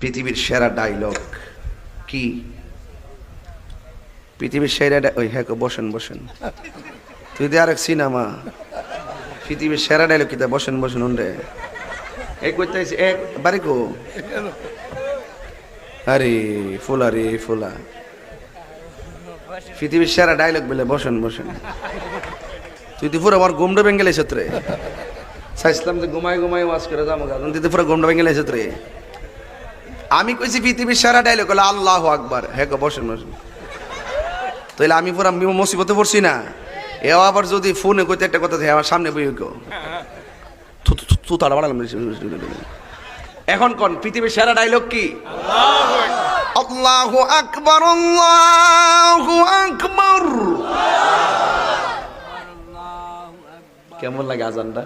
পৃথিবীর সেরা ডায়লগ কি? পৃথিবীর সেরা ওই হ্যাঁ বসেন বসেন, তুই দিয়ে আরেক সিনেমা। পৃথিবীর সেরা ডায়লগ কিতা? বসেন বসেন উন্ডে এই করতে এক বাড়ি কো। আরে ফুলা রে ফুলা, পৃথিবীর সেরা ডায়লগ বলে বসেন বসেন। তুই তো পুরো আমার গুমডো বেঙ্গেলে সত্রে চাইছিলাম যে ঘুমাই ঘুমাই ওয়াজ করে যাবো, তুই তো পুরো গুমডো বেঙ্গেলে সত্রে। আমি কইছি পৃথিবীর সেরা ডায়লগ হলো আল্লাহু আকবার। হ্যাঁ বসেন বসেন। তাইলে আমি পুরো মুসিবতে পড়ছি না? এও আবার যদি ফোনে কইতে একটা কথা থাকে আমার সামনে বই কেউ তু তাড়া বাড়ালাম। এখন কোন পৃথিবীর সেরা ডায়লগ কি? আল্লাহু আকবার আল্লাহু আকবার। কেমন লাগে আজানটা?